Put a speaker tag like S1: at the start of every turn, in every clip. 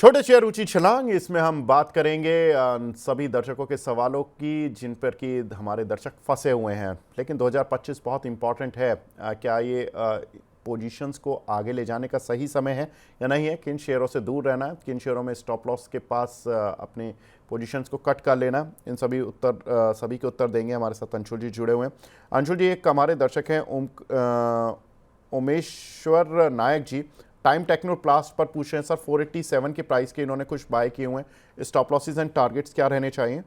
S1: छोटे शेयर ऊंची छलांग, इसमें हम बात करेंगे सभी दर्शकों के सवालों की जिन पर कि हमारे दर्शक फंसे हुए हैं। लेकिन 2025 बहुत इंपॉर्टेंट है। क्या ये पोजीशंस को आगे ले जाने का सही समय है या नहीं है? किन शेयरों से दूर रहना है, किन शेयरों में स्टॉप लॉस के पास अपने पोजीशंस को कट कर लेना, इन सभी के उत्तर देंगे। हमारे साथ अंशुल जी जुड़े हुए हैं। अंशुल जी, एक हमारे दर्शक हैं उमेश्वर नायक जी, टाइम टेक्नोप्लास्ट पर पूछ रहे हैं सर, 487 के प्राइस के इन्होंने कुछ बाय किए हुए हैं। स्टॉप लॉसेस एंड टारगेट्स क्या रहने चाहिए?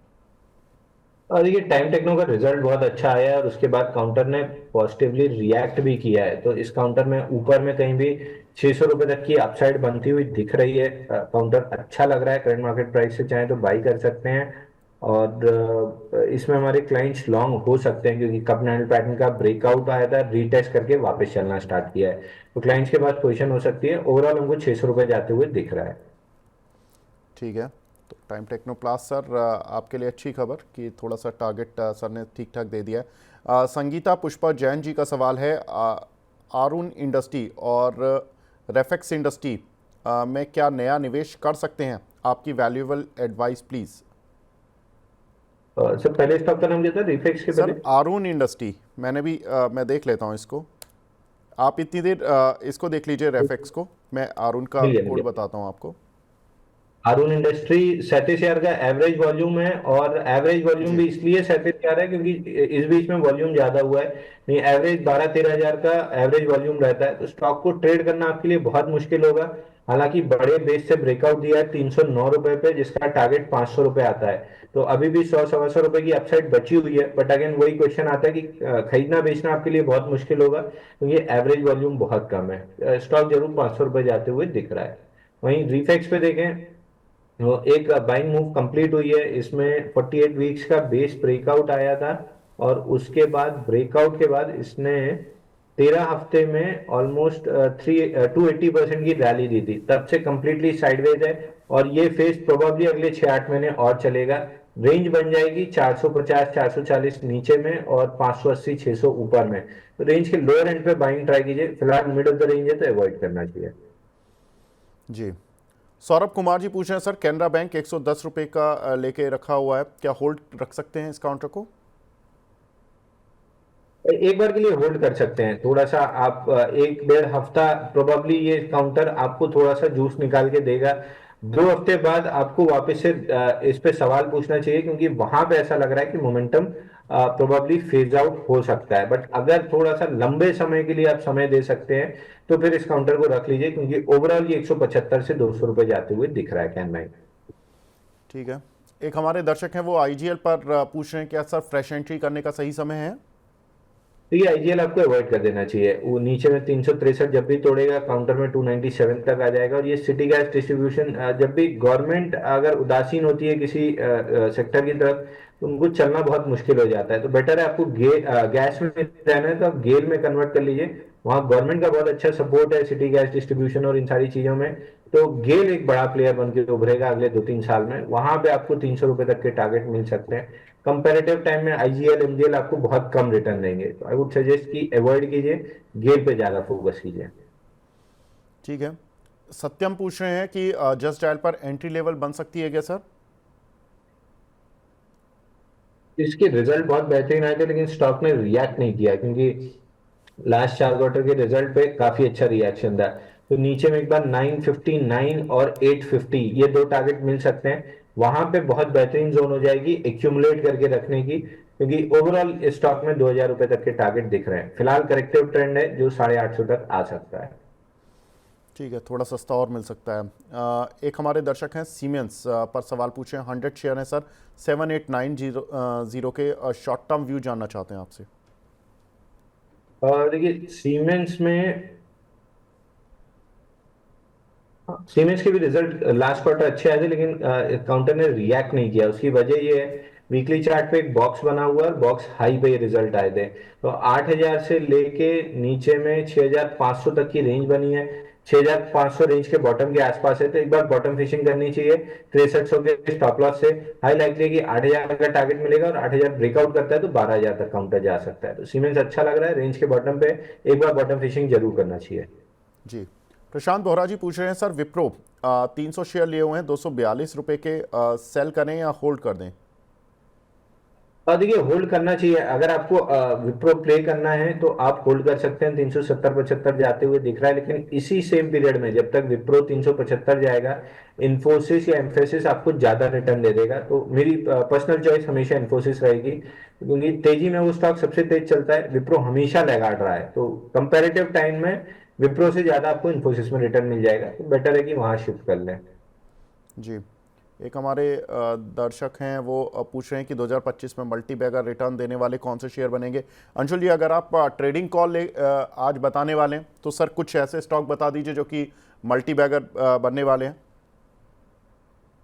S2: और देखिए टाइम टेक्नो का रिजल्ट बहुत अच्छा आया है और उसके बाद काउंटर ने पॉजिटिवली रिएक्ट भी किया है। तो इस काउंटर में ऊपर में कहीं भी 600 रुपए तक की अपसाइड बनती हुई दिख रही है। काउंटर अच्छा लग रहा है, करंट मार्केट प्राइस से चाहे तो बाई कर सकते हैं। और इसमें हमारे क्लाइंट्स लॉन्ग हो सकते हैं क्योंकि कप हैंडल पैटर्न का ब्रेकआउट आया था, रीटेस्ट करके वापस चलना स्टार्ट किया है। तो क्लाइंट्स के पास पोजीशन हो सकती है। ओवरऑल हमको 600 रुपए जाते हुए दिख रहा है।
S1: ठीक है, तो टाइम टेक्नोप्लास्ट सर, आपके लिए अच्छी खबर कि थोड़ा सा टारगेट सर ने ठीक ठाक दे दिया है। संगीता पुष्पा जैन जी का सवाल है, आरून इंडस्ट्री और रेफेक्स इंडस्ट्री में क्या नया निवेश कर सकते हैं? आपकी वैल्यूएबल एडवाइस प्लीज़।
S2: सर पहले स्टॉक का नाम क्या था, रिफेक्स के
S1: सर
S2: पहले?
S1: आरून इंडस्ट्री, मैं देख लेता हूँ इसको। आप इतनी देर इसको देख लीजिए, रेफेक्स को। मैं आरून का
S2: मिल गया मिल
S1: कोड
S2: गया।
S1: बताता हूँ आपको।
S2: अरुण इंडस्ट्री 37,000 का एवरेज वॉल्यूम है और एवरेज वॉल्यूम
S1: जी
S2: भी इसलिए 37,000 है क्योंकि इस बीच में वॉल्यूम ज्यादा हुआ है। नहीं, एवरेज 12-13 हजार का एवरेज वॉल्यूम रहता है। तो स्टॉक को ट्रेड करना आपके लिए बहुत मुश्किल होगा। हालांकि बड़े बेस से ब्रेकआउट दिया है 309 रुपए पे, जिसका टारगेट 500 रुपए आता है। तो अभी भी 100-125 रुपए की अपसाइड बची हुई है। बट अगेन वही क्वेश्चन आता है कि खरीदना बेचना आपके लिए बहुत मुश्किल होगा क्योंकि एवरेज वॉल्यूम बहुत कम है। स्टॉक जरूर 500 रुपए जाते हुए दिख रहा है। वहीं रिफेक्स पे देखें, वो एक बाइंग मूव कंप्लीट हुई है। इसमें 48 वीक्स का बेस ब्रेकआउट आया था और उसके बाद ब्रेकआउट के बाद इसने 13 हफ्ते में ऑलमोस्ट 280% की रैली दी थी। तब से कंप्लीटली साइडवेज है और ये फेज प्रोबेबली अगले 6-8 महीने और चलेगा। रेंज बन जाएगी 450-440 नीचे में और 580-600 ऊपर में। तो रेंज के लोअर एंड पे बाइंग ट्राई कीजिए। फिलहाल मिड ऑफ द रेंज है तो अवॉइड करना चाहिए।
S1: जी। सौरभ कुमार जी पूछ रहे हैं सर, कैनरा बैंक 110 रुपये का लेके रखा हुआ है, क्या होल्ड रख सकते हैं इस काउंटर को?
S2: एक बार के लिए होल्ड कर सकते हैं थोड़ा सा आप। 1-1.5 हफ्ता प्रोबेबली ये काउंटर आपको थोड़ा सा जूस निकाल के देगा। 2 हफ्ते बाद आपको वापस से इस पे सवाल पूछना चाहिए क्योंकि वहां पे ऐसा लग रहा है कि मोमेंटम प्रोबेबली फेज आउट हो सकता है। बट अगर थोड़ा सा लंबे समय के लिए आप समय दे सकते हैं तो फिर इस काउंटर को रख लीजिए क्योंकि ओवरऑल ये 175 से 200 रुपए जाते हुए दिख रहा है कैन बैंक।
S1: ठीक है। एक हमारे दर्शक हैं, वो आईजीएल पर पूछ रहे हैं, क्या सर फ्रेश एंट्री करने का सही समय है?
S2: तो ये आईजीएल आपको अवॉइड कर देना चाहिए। वो नीचे में 363 जब भी तोड़ेगा काउंटर में 297 तक आ जाएगा। और ये सिटी गैस डिस्ट्रीब्यूशन, जब भी गवर्नमेंट अगर उदासीन होती है किसी सेक्टर की तरफ तो उनको चलना बहुत मुश्किल हो जाता है। तो बेटर है आपको गैस में रहना है तो आप गेल में कन्वर्ट कर लीजिए। वहाँ गवर्नमेंट का बहुत अच्छा सपोर्ट है सिटी गैस डिस्ट्रीब्यूशन और इन सारी चीजों में। तो गेल एक बड़ा प्लेयर बन के उभरेगा अगले 2-3 साल में। वहां पे आपको 300 रुपए तक के टारगेट मिल सकते हैं। कंपेरेटिव टाइम में आईजीएल एमजीएल आपको बहुत कम रिटर्न देंगे। तो आई वुड सजेस्ट कि अवॉइड कीजिए, गेल पे ज्यादा फोकस कीजिए।
S1: ठीक है। सत्यम पूछ रहे हैं कि जस्ट डायल पर एंट्री लेवल बन सकती है क्या सर?
S2: इसके रिजल्ट बहुत बेहतरीन आए थे लेकिन स्टॉक ने रिएक्ट नहीं किया क्योंकि लास्ट 4 क्वार्टर के रिजल्ट पे काफी अच्छा रिएक्शन था। तो नीचे में एक बार 959 और 850 ये दो टारगेट मिल सकते हैं। वहां पे बहुत बेहतरीन जोन हो जाएगी एक्यूमुलेट करके रखने की क्योंकि ओवरऑल स्टॉक में 2,000 रुपए तक के टारगेट दिख रहे हैं। फिलहाल करेक्टिव ट्रेंड है जो 850 तक आ सकता है।
S1: ठीक है, थोड़ा सस्ता और मिल सकता है। एक हमारे दर्शक हैं सीमेंस पर सवाल पूछे हैं, 100 शेयर हैं सर, 7890 के शॉर्ट टर्म व्यू जानना चाहते हैं आपसे।
S2: और देखिए सीमेंस के भी रिजल्ट लास्ट क्वार्टर अच्छे आए थे लेकिन काउंटर ने रिएक्ट नहीं किया। उसकी वजह ये है, वीकली चार्ट पे एक बॉक्स बना हुआ है और बॉक्स हाई पे ये रिजल्ट आए थे। तो 8,000 से लेके नीचे में 6,500 तक की रेंज बनी है। 6,500 रेंज के बॉटम के आसपास है तो एक बार बॉटम फिशिंग करनी चाहिए 6300 के स्टॉप लॉस से। हाई लाइकली कि 8,000 का टारगेट मिलेगा और 8,000 ब्रेकआउट करता है तो 12,000 तक काउंटर जा सकता है। तो सीमेंस अच्छा लग रहा है रेंज के बॉटम पे। एक बार बॉटम फिशिंग जरूर करना चाहिए।
S1: जी। प्रशांत बोहरा जी पूछ रहे हैं सर, विप्रो 300 शेयर लिए हुए हैं, 242 रुपए के, सेल करें या होल्ड कर दें?
S2: और देखिए होल्ड करना चाहिए। अगर आपको विप्रो प्ले करना है तो आप होल्ड कर सकते हैं, 370-75 जाते हुए दिख रहा है, लेकिन इसी सेम पीरियड में जब तक विप्रो 375 जाएगा, इन्फोसिस या एम्फेसिस आपको ज्यादा रिटर्न दे देगा। तो मेरी पर्सनल चॉइस हमेशा इन्फोसिस रहेगी, क्योंकि तेजी में वो स्टॉक सबसे तेज चलता है, विप्रो हमेशा लैगार्ड रहा है। तो कंपेरेटिव टाइम में विप्रो से ज्यादा आपको इन्फोसिस में रिटर्न मिल जाएगा, तो बेटर है कि वहां शिफ्ट कर लें।
S1: जी। एक हमारे दर्शक हैं, वो पूछ रहे हैं कि 2025 में मल्टी बैगर रिटर्न देने वाले कौन से शेयर बनेंगे। अंशुल जी, अगर आप ट्रेडिंग कॉल आज बताने वाले हैं तो सर कुछ ऐसे स्टॉक बता दीजिए जो कि मल्टी बैगर बनने वाले हैं।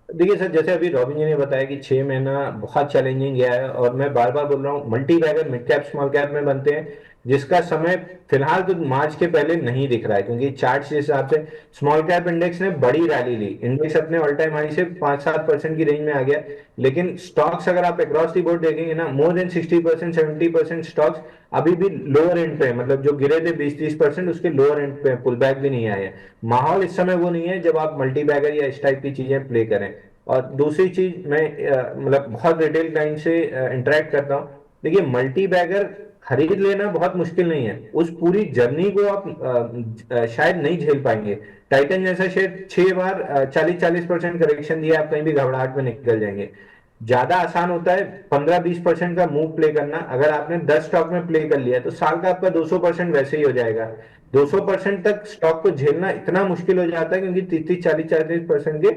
S2: देखिए सर, जैसे अभी रॉबिन जी ने बताया कि 6 महीना बहुत चैलेंजिंग गया है, और मैं बार बार बोल रहा हूँ multibagger mid cap small cap में बनते हैं, जिसका समय फिलहाल तो मार्च के पहले नहीं दिख रहा है, क्योंकि चार्ट के हिसाब से स्मॉल कैप इंडेक्स ने बड़ी रैली ली, इंडेक्स अपने ऑल टाइम हाई से 5-7% की रेंज में आ गया। लेकिन स्टॉक्स अगर आप अक्रॉस दी बोर्ड देखेंगे ना, मोर देन 60%, 70% स्टॉक्स अभी भी लोअर एंड पे है, मतलब जो गिरे थे 20-30% उसके लोअर एंड पे, पुल बैक भी नहीं आए हैं। माहौल इस समय वो नहीं है जब आप मल्टी बैगर या इस टाइप की चीजें प्ले करें। और दूसरी चीज, मैं मतलब बहुत रिटेल क्लाइंट से इंटरेक्ट करता हूँ। देखिए मल्टी बैगर खरीद लेना बहुत मुश्किल नहीं है, उस पूरी जर्नी को आप शायद नहीं झेल पाएंगे। टाइटन जैसा शेयर 6 बार 40-40% करेक्शन दिया, आप कहीं भी घबराहट में निकल जाएंगे। ज्यादा आसान होता है 15-20% का मूव प्ले करना। अगर आपने 10 स्टॉक में प्ले कर लिया तो साल का आपका 200% वैसे ही हो जाएगा। 200% तक स्टॉक को झेलना इतना मुश्किल हो जाता है, क्योंकि 30-40-40% के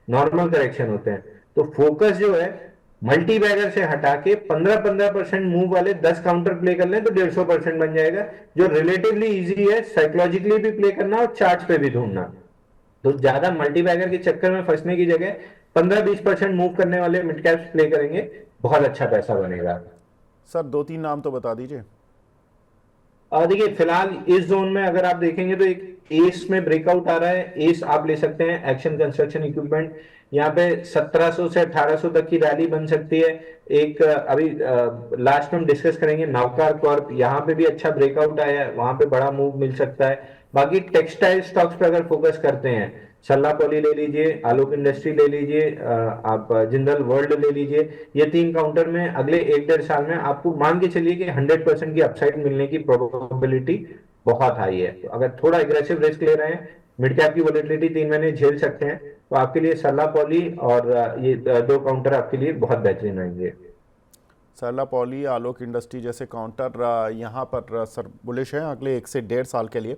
S2: नॉर्मल करेक्शन होते हैं। तो फोकस जो है, मल्टी बैगर से हटा के 15-15% मूव वाले 10 काउंटर प्ले कर लें तो 150% बन जाएगा, जो रिलेटिवली इजी है साइकोलॉजिकली भी प्ले करना और चार्ट पे भी ढूंढना। तो ज्यादा मल्टी बैगर के चक्कर में फंसने की जगह 15-20% मूव करने वाले मिड कैप्स प्ले करेंगे, बहुत अच्छा पैसा बनेगा।
S1: सर 2-3 नाम तो बता दीजिए।
S2: देखिए फिलहाल इस जोन में अगर आप देखेंगे तो एक एस में ब्रेकआउट आ रहा है। एस आप ले सकते हैं, एक्शन कंस्ट्रक्शन इक्विपमेंट। यहाँ पे 1700 से 1800 तक की रैली बन सकती है। एक अभी लास्ट में हम डिस्कस करेंगे नवकार कॉर्प, यहाँ पे भी अच्छा ब्रेकआउट आया है, वहां पे बड़ा मूव मिल सकता है। बाकी टेक्सटाइल स्टॉक्स पे अगर फोकस करते हैं, सल्ला पॉली ले लीजिए, आलोक इंडस्ट्री ले लीजिए, आप जिंदल वर्ल्ड ले लीजिए। ये 3 काउंटर में अगले 1-1.5 साल में आपको मान के चलिए कि 100% की अपसाइड मिलने की प्रोबेबिलिटी बहुत हाई है। तो अगर थोड़ा एग्रेसिव रिस्क ले रहे हैं, मिड कैप की वोलेटिलिटी 3 महीने झेल सकते हैं, तो आपके लिए सल्ला पॉली और ये 2 काउंटर आपके लिए बहुत बेहतरीन रहेंगे।
S1: सरला पॉली, आलोक इंडस्ट्री जैसे काउंटर यहाँ पर सर बुलिश हैं अगले 1 से 1.5 साल के लिए।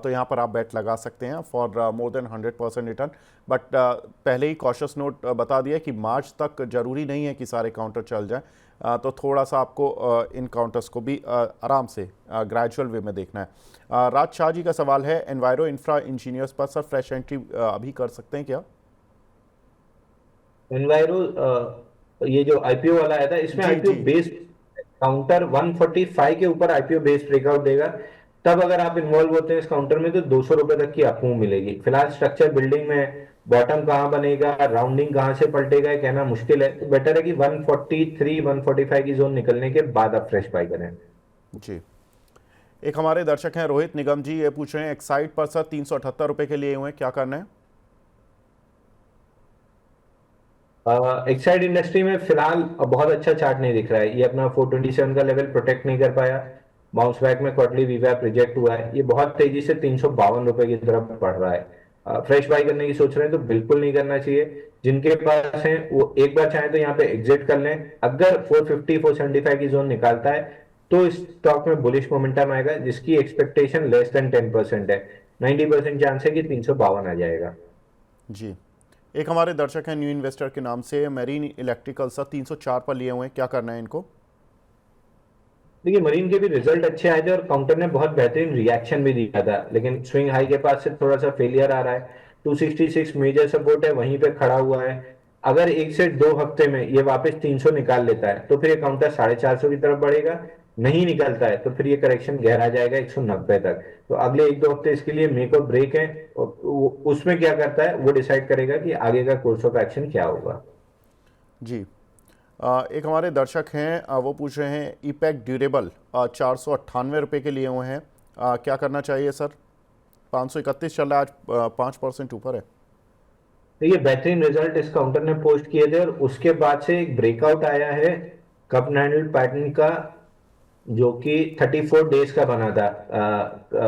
S1: तो यहाँ पर आप बेट लगा सकते हैं for more than 100% return. But पहले ही कॉशियस नोट बता दिया कि मार्च तक जरूरी नहीं है कि सारे काउंटर चल जाएं। तो थोड़ा सा आपको इन काउंटर्स को भी आराम से ग्रेजुअल वे में देखना है। राज शाह जी का सवाल है, एनवायरो इंफ्रा इंजीनियर्स पर सर फ्रेश एंट्री अभी कर सकते हैं क्या?
S2: एनवायरो ये जो आईपीओ वाला आया था, इसमें
S1: जी
S2: आईपीओ
S1: जी।
S2: बेस काउंटर 145 के ऊपर आईपीओ बेस ब्रेकआउट देगा। तब अगर आप इन्वॉल्व होते हैं इस काउंटर में तो 200 रुपए तक की आपको मिलेगी। फिलहाल स्ट्रक्चर बिल्डिंग में बॉटम कहाँ बनेगा, राउंडिंग कहाँ से पलटेगा, ये कहना मुश्किल है। तो बेटर है कि 143 145 की जोन निकलने के बाद आप फ्रेश बाई करें।
S1: जी। एक हमारे दर्शक हैं रोहित निगम जी, ये पूछ रहे हैं एक्साइड पर सर 378 रुपए के लिए हुए हैं, क्या करना है?
S2: एक्साइड इंडस्ट्री में फिलहाल बहुत अच्छा चार्ट नहीं दिख रहा है। ये अपना 427 का लेवल प्रोटेक्ट नहीं कर पाया। बाउंस बैक में क्वार्टरली वीवैप रिजेक्ट हुआ है। ये बहुत तेजी से 352 रुपए की तरफ बढ़ रहा है। फ्रेश बाई करने की सोच रहे हैं तो बिल्कुल नहीं करना चाहिए। जिनके पास है वो एक बार चाहे तो यहाँ पे एग्जिट कर लें। अगर 450 475 की जोन निकालता है तो इस स्टॉक में बुलिश मोमेंटम आएगा, जिसकी एक्सपेक्टेशन लेस देन 10% है। 90% चांस है कि 352 आ जाएगा।
S1: जी। एक हमारे दर्शक हैं न्यू इन्वेस्टर के नाम से, मेरीन इलेक्ट्रिकल सर 304 पर लिए हुए हैं, क्या करना है इनको?
S2: देखिए मरीन के भी रिजल्ट अच्छे आए थे और काउंटर ने बहुत बेहतरीन रिएक्शन भी दिया था, लेकिन स्विंग हाई के पास से थोड़ा सा फेलियर आ रहा है। 266 मेजर सपोर्ट है, वहीं पे खड़ा हुआ है। अगर 1 से 2 हफ्ते में ये वापस 300 निकाल लेता है तो फिर ये काउंटर 450 की तरफ बढ़ेगा। नहीं निकलता है तो फिर ये करेक्शन गहरा जाएगा 190 तक। तो अगले 1-2 हफ्ते इसके लिए मेक और ब्रेक है, और उसमें क्या करता है वो डिसाइड करेगा कि आगे का कोर्स ऑफ एक्शन क्या होगा।
S1: जी। एक हमारे दर्शक हैं, वो पूछ रहे हैं ईपैक ड्यूरेबल 498 रुपये के लिए हुए हैं, क्या करना चाहिए सर? 531 चल रहा है आज, 5% ऊपर है।
S2: देखिए बेहतरीन रिजल्ट इस काउंटर ने पोस्ट किए थे, और उसके बाद से एक ब्रेकआउट आया है कप हैंडल पैटर्न का, जो कि 34 डेज का बना था।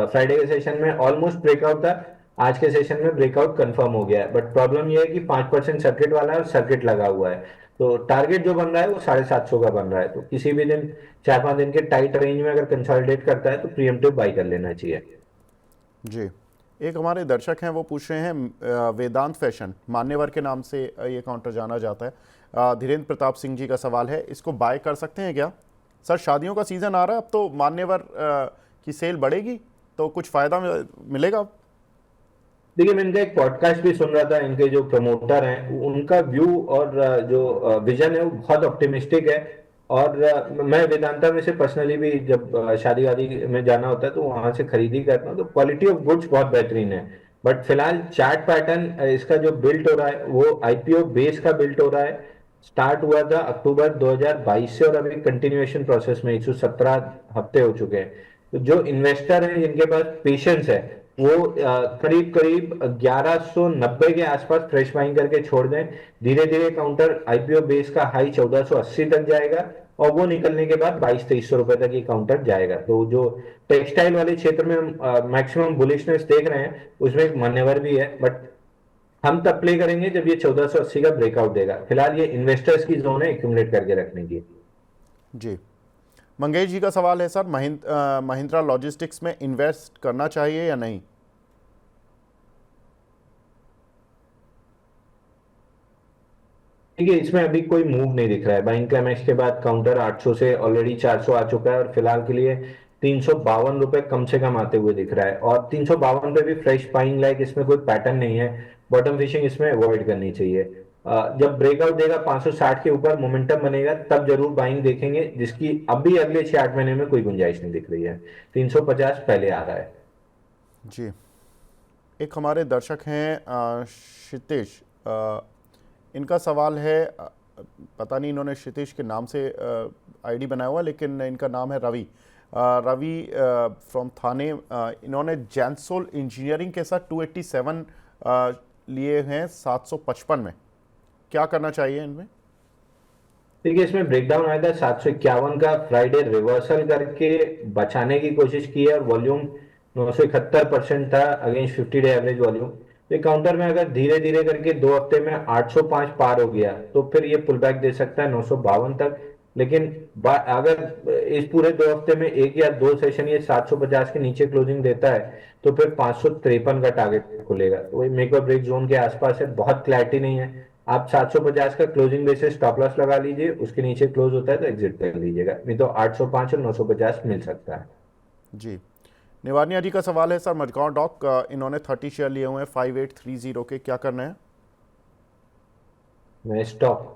S2: फ्राइडे के सेशन में ऑलमोस्ट ब्रेकआउट था, आज के सेशन में ब्रेकआउट कंफर्म हो गया है, बट प्रॉब्लम यह है कि 5% सर्किट वाला है और सर्किट लगा हुआ है। तो टारगेट जो बन रहा है वो 750 का बन रहा है, तो किसी भी दिन 4-5 दिन के टाइट रेंज में अगर कंसोलिडेट करता है तो प्रीएम्प्टिव बाई कर लेना चाहिए।
S1: जी। एक हमारे दर्शक हैं, वो पूछ रहे हैं वेदांत फैशन मान्यवर के नाम से ये काउंटर जाना जाता है। धीरेन्द्र प्रताप सिंह जी का सवाल है, इसको बाय कर सकते हैं क्या? सर शादियों का सीज़न आ रहा है, अब तो मान्यवर की सेल बढ़ेगी तो कुछ फ़ायदा मिलेगा।
S2: देखिए मैं इनका एक पॉडकास्ट भी सुन रहा था, इनके जो प्रमोटर हैं उनका व्यू और जो विजन है वो बहुत ऑप्टिमिस्टिक है। और मैं वेदांता में से पर्सनली भी जब शादी वादी में जाना होता है तो वहां से खरीदी करता हूँ, तो क्वालिटी ऑफ गुड्स बहुत बेहतरीन है। बट फिलहाल चार्ट पैटर्न इसका जो बिल्ट हो रहा है वो आईपीओ बेस का बिल्ट हो रहा है। स्टार्ट हुआ था अक्टूबर 2022 से, और अभी कंटिन्यूएशन प्रोसेस में 117 हफ्ते हो चुके हैं। तो जो इन्वेस्टर हैं जिनके पास पेशेंस है वो करीब करीब 1190 के आसपास फ्रेश बाइंग करके छोड़ दें। धीरे धीरे काउंटर आईपीओ बेस का हाई 1480 तक जाएगा, और वो निकलने के बाद 2200-2300 रुपए तक ये काउंटर जाएगा। तो जो टेक्सटाइल वाले क्षेत्र में हम मैक्सिमम बुलिशनेस देख रहे हैं उसमें एक मान्यवर भी है, बट हम तब प्ले करेंगे जब ये 1480 का ब्रेकआउट देगा। फिलहाल ये इन्वेस्टर्स की जोन है एक्यूमुलेट करके रखने की।
S1: जी। मंगेश जी का सवाल है, सर महिंद्रा लॉजिस्टिक्स में इन्वेस्ट करना चाहिए या नहीं?
S2: देखिए इसमें अभी कोई मूव नहीं दिख रहा है। बाइंग क्लाइमैक्स के बाद काउंटर 800 से ऑलरेडी 400 आ चुका है, और फिलहाल के लिए 352 रुपए कम से कम आते हुए दिख रहा है, और 352 पे भी फ्रेश बाइंग लाइक इसमें कोई पैटर्न नहीं है। बॉटम फिशिंग इसमें अवॉइड करनी चाहिए। जब ब्रेकआउट देगा 560 के ऊपर मोमेंटम बनेगा तब जरूर बाइंग देखेंगे, जिसकी अभी अगले 6-8 महीने में कोई गुंजाइश नहीं दिख रही है। 350 पहले आ रहा है।
S1: जी। एक हमारे दर्शक हैं क्षितिज, इनका सवाल है, पता नहीं इन्होंने क्षितिज के नाम से आईडी बनाया हुआ, लेकिन इनका नाम है रवि। रवि फ्रॉम थाने। इन्होंने जैंसोल इंजीनियरिंग के साथ 287 लिए हैं 755 में, क्या करना चाहिए इनमें?
S2: देखिए इसमें ब्रेकडाउन आया था 751 का, फ्राइडे रिवर्सल करके बचाने की कोशिश की है, और वॉल्यूम 971% था अगेंस्ट 50 डे एवरेज वॉल्यूम। तो काउंटर में अगर धीरे धीरे करके 2 हफ्ते में 805 पार हो गया तो फिर ये पुल बैक दे सकता है 952 तक। लेकिन अगर इस पूरे 2 हफ्ते में एक या दो सेशन ये 750 के नीचे क्लोजिंग देता है तो फिर 553 का टारगेट खुलेगा। तो वही मेक और ब्रेक जोन के आसपास है, बहुत क्लैरिटी नहीं है। आप 750 का क्लोजिंग बेसिस स्टॉप लॉस लगा लीजिए, उसके नीचे क्लोज होता है तो एग्जिट कर लीजिएगा, नहीं तो 805 और 950 मिल सकता है।
S1: जी। निवानिया जी का सवाल है, सर मडगांव डॉक इन्होंने 30 शेयर लिए हुए हैं 5830 के, क्या करना है?
S2: मैं स्टॉप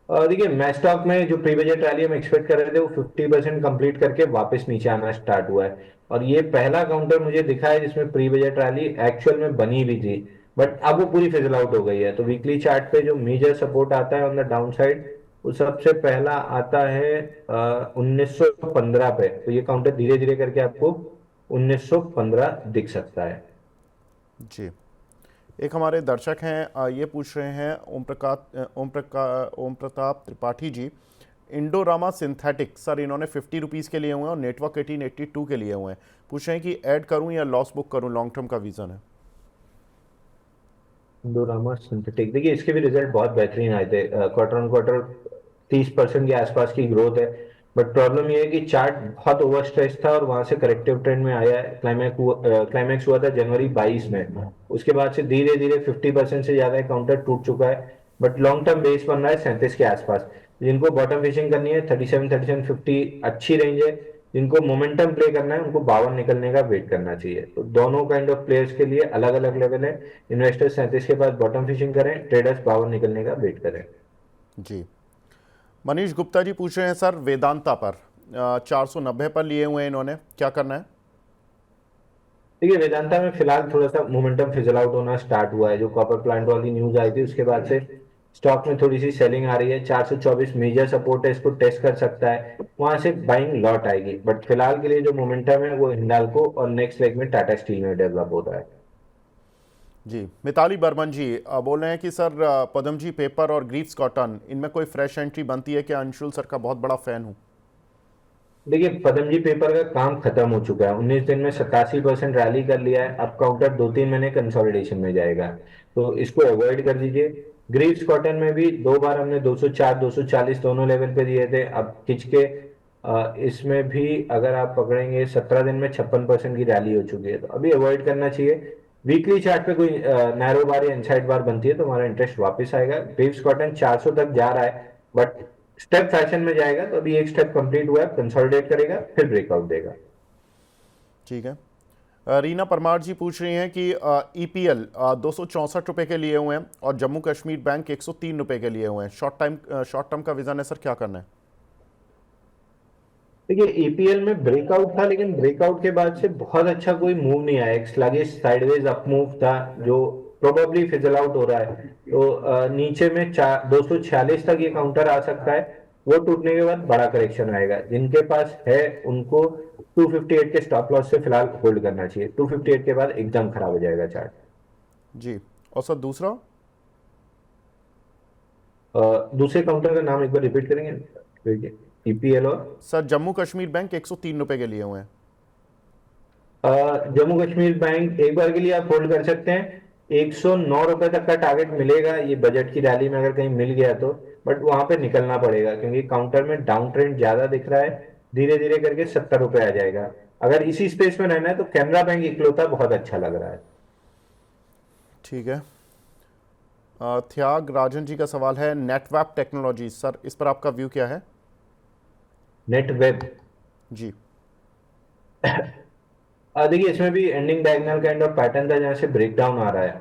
S2: देखिए मैं स्टॉक में जो प्री बजट रैली हम एक्सपेक्ट कर रहे थे वो 50% कंप्लीट करके वापस नीचे आना स्टार्ट हुआ है, और ये पहला काउंटर मुझे दिखा है जिसमें प्री बजट रैली एक्चुअल में बनी भी थी, बट अब वो पूरी फिजल आउट हो गई है। तो वीकली चार्ट पे जो मेजर सपोर्ट आता है ऑन द डाउन साइड वो सबसे पहला आता है 1915 पे। तो ये काउंटर धीरे धीरे करके आपको 1915 दिख सकता है।
S1: जी। एक हमारे दर्शक हैं, ये पूछ रहे हैं, ओम Pratap Tripathi ji, Indorama synthetic, sir इन्होंने 50 रुपीज़ के लिए हुए हैं और नेटवर्क 1882 के लिए हुए हैं। पूछ रहे हैं कि ऐड करूं या लॉस बुक करूं, लॉन्ग टर्म का विजन है।
S2: डोरामा सिंथेटिक, देखिए इसके भी रिजल्ट बहुत बेहतरीन आए थे। क्वार्टर ऑन क्वार्टर 30% के आसपास की ग्रोथ है, बट प्रॉब्लम ये है कि चार्ट बहुत ओवर स्ट्रेच था और वहां से करेक्टिव ट्रेंड में आया है। क्लाइमैक्स हुआ था जनवरी 22 में, उसके बाद से धीरे धीरे 50% से ज्यादा काउंटर टूट चुका है, बट लॉन्ग टर्म बेस बन रहा है 37 के आसपास। जिनको बॉटम फिशिंग करनी है 37-3750 अच्छी रेंज है, जिनको मोमेंटम प्ले करना है उनको 52 निकलने का वेट करना चाहिए। तो दोनों काइंड ऑफ प्लेयर्स के लिए अलग अलग लेवल है। इन्वेस्टर्स 37 के बाद बॉटम फिशिंग करें, ट्रेडर्स 52 निकलने का वेट करें।
S1: जी। मनीष गुप्ता जी पूछ रहे हैं, सर वेदांता पर 490 पर लिए हुए हैं इन्होंने, क्या करना है?
S2: देखिए वेदांता में फिलहाल थोड़ा सा मोमेंटम फिजल आउट होना स्टार्ट हुआ है। जो कॉपर प्लांट वाली न्यूज आई थी उसके बाद से स्टॉक में थोड़ी सी सेलिंग आ रही है, 424 मेजर सपोर्ट है, इसको टेस्ट कर सकता है, वहां से बाइंग लॉट आएगी। बट फिलहाल के लिए जो मोमेंटम है वो हिंडाल्को और नेक्स्ट लेग में टाटा स्टील में डेवलप हो रहा है।
S1: जी, मिताली बर्मन जी बोल रहे हैं कि सर पदमजी पेपर और ग्रीव्स कॉटन इनमें कोई फ्रेश एंट्री बनती है क्या? अंशुल सर का बहुत बड़ा फैन हूँ।
S2: देखिए, पतंजलि पेपर का काम खत्म हो चुका है, 19 दिन में 87% रैली कर लिया है, अब काउंटर 2-3 महीने कंसोलिडेशन में जाएगा, तो इसको अवॉइड कर दीजिए। ग्रीव्स कॉटन में भी 2 बार हमने 204 240 दोनों लेवल पे दिए थे, अब खिंच के इसमें भी अगर आप पकड़ेंगे 17 दिन में 56% की रैली हो चुकी है, तो अभी अवॉइड करना चाहिए। वीकली चार्ट पे कोई नैरो बार या इनसाइड बार बनती है तो हमारा इंटरेस्ट वापस आएगा। ग्रीव्स कॉटन 400 तक जा रहा है, बट स्टेप फैशन में जाएगा, तो अभी एक स्टेप कंप्लीट हुआ है, कंसोलिडेट करेगा फिर ब्रेकआउट देगा।
S1: ठीक है। रीना परमार जी पूछ रही हैं कि ईपीएल 264 रुपये के लिए हुए हैं और जम्मू कश्मीर बैंक 103 रुपये के लिए हुए हैं। शॉर्ट टर्म का विजन है सर, क्या करना है?
S2: देखिए, ईपीएल में ब्रेकआउट था, लेकिन ब्रेकआउट के बाद से बहुत अच्छा कोई मूव नहीं आया, एक स्लगिश साइडवेज अप मूव था जो प्रोबेबली फिजल आउट हो रहा है। तो नीचे में 246 तक ये काउंटर आ सकता है, वो टूटने के बाद बड़ा करेक्शन आएगा। जिनके पास है उनको 258 के स्टॉप लॉस से फिलहाल होल्ड करना चाहिए, 258 के बाद एकदम खराब हो जाएगा चार्ट।
S1: जी, और सर दूसरा?
S2: दूसरे काउंटर का नाम एक बार रिपीट करेंगे? ईपीएल और
S1: सर जम्मू कश्मीर बैंक 103 रुपये के लिए हुए हैं।
S2: जम्मू कश्मीर बैंक एक बार के लिए आप होल्ड कर सकते हैं, 109 रुपए तक का टारगेट मिलेगा ये बजट की रैली में अगर कहीं मिल गया तो। बट वहां पे निकलना पड़ेगा क्योंकि काउंटर में डाउन ट्रेंड ज्यादा दिख रहा है, धीरे धीरे करके 70 रुपए आ जाएगा। अगर इसी स्पेस में रहना है तो कैनरा बैंक इकलौता बहुत अच्छा लग रहा है।
S1: ठीक है। त्याग राजन जी का सवाल है नेटवैप टेक्नोलॉजी, सर इस पर आपका व्यू क्या है?
S2: नेट वेब,
S1: जी।
S2: देखिए इसमें भी ending diagonal kind of pattern था जहां से ब्रेकडाउन आ रहा है।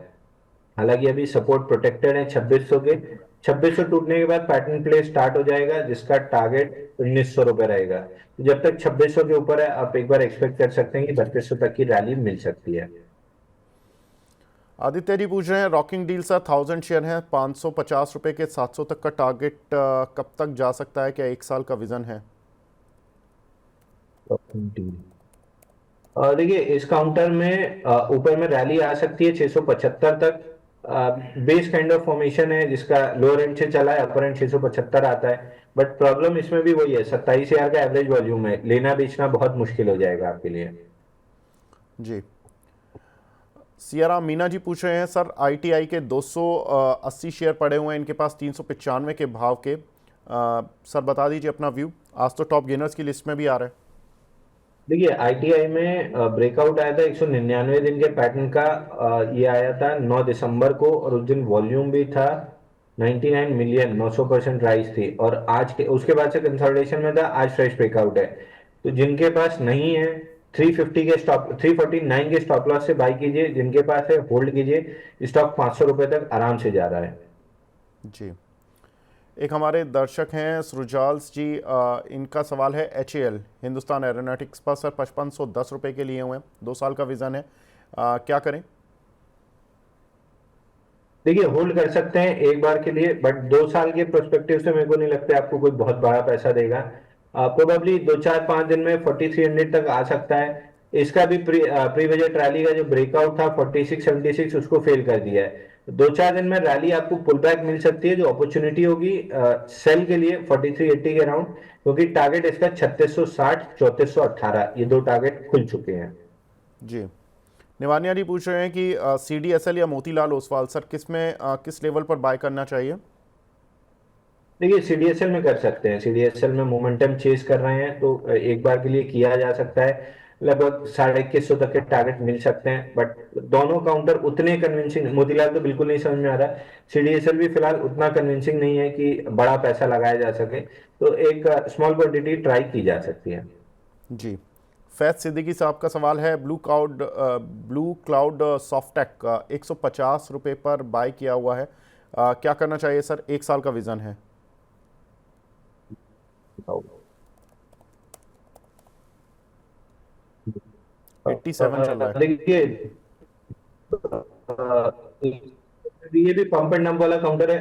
S2: हालांकि अभी सपोर्ट प्रोटेक्टेड है 2600 के, 2600 टूटने के बाद पैटर्न प्ले स्टार्ट हो जाएगा जिसका टारगेट 1900 रुपए रहेगा। तो जब तक 2600 के ऊपर है आप एक बार एक्सपेक्ट कर सकते हैं कि 3200 तक की रैली मिल सकती है।
S1: आदित्य जी पूछ रहे हैं रॉकिंग डील सर 1000 शेयर हैं 550 रुपये के, 700 तक का टारगेट कब तक जा सकता है? क्या 1 साल का विजन है?
S2: देखिए इस काउंटर में ऊपर में रैली आ सकती है 675 तक, बेस काइंड ऑफ फॉर्मेशन है जिसका लोअर एंड से चला है, अपर एंड 675 आता है। बट प्रॉब्लम इसमें भी वही है, 27,000 का एवरेज वॉल्यूम है, लेना बेचना बहुत मुश्किल हो जाएगा आपके लिए।
S1: जी। सियाराम मीना जी पूछ रहे हैं सर आईटीआई के 280 शेयर पड़े हुए हैं इनके पास 395 के भाव के, सर बता दीजिए अपना व्यू, आज तो टॉप गेनर्स की लिस्ट में भी आ रहा है।
S2: देखिए आईटीआई में ब्रेकआउट आया था 199 दिन के पैटर्न का, ये आया था 9 दिसंबर को और उस दिन वॉल्यूम भी था 99 मिलियन, 900% राइज थी, और आज के उसके बाद से कंसोलिडेशन में था, आज फ्रेश ब्रेकआउट है। तो जिनके पास नहीं है 350 के स्टॉप 349 के स्टॉप लॉस से बाई कीजिए, जिनके पास है होल्ड कीजिए, स्टॉक 500 रुपए तक आराम से जा रहा है।
S1: जी। एक हमारे दर्शक हैं सृजाल्स जी, इनका सवाल है एचएएल हिंदुस्तान एरोनॉटिक्स पर सर 5510 रुपये के लिए हुए हैं, 2 साल का विजन है, क्या करें?
S2: देखिए होल्ड कर सकते हैं एक बार के लिए, बट 2 साल के प्रोस्पेक्टिव से मेरे को नहीं लगता है आपको कोई बहुत बड़ा पैसा देगा। प्रोबेबली 2-4-5 दिन में 4300 तक आ सकता है। इसका भी प्री बजट रैली का जो ब्रेकआउट था 4676 उसको फेल कर दिया है। 2-4 दिन में रैली आपको पुल बैक मिल सकती है, जो अपॉर्चुनिटी होगी सेल के लिए 4380 के अराउंड, क्योंकि टारगेट इसका 3660 3418 ये दो टारगेट खुल चुके हैं।
S1: जी। निवानिया जी पूछ रहे हैं कि सीडीएसएल या मोतीलाल ओसवाल सर किस में किस लेवल पर बाय करना चाहिए?
S2: देखिए सीडीएसएल में कर सकते हैं, सीडीएसएल में मोमेंटम चेज कर रहे हैं तो एक बार के लिए किया जा सकता है, लगभग 2150 तक के टारगेट मिल सकते हैं। बट दोनों काउंटर उतने कन्विंसिंग, मोतीलाल तो बिल्कुल नहीं समझ में आ रहा है, सीडीएसएल भी फिलहाल उतना कन्विंसिंग नहीं है कि बड़ा पैसा लगाया जा सके, तो एक स्मॉल क्वांटिटी ट्राई की जा सकती है।
S1: जी। फैज सिद्दीकी साहब का सवाल है ब्लू क्लाउड सॉफ्टेक 150 रुपये पर बाय किया हुआ है, क्या करना चाहिए सर? 1 साल का विजन है। 87 चल रहा है।
S2: देखिए ये भी पंप एंड डंप वाला काउंटर है,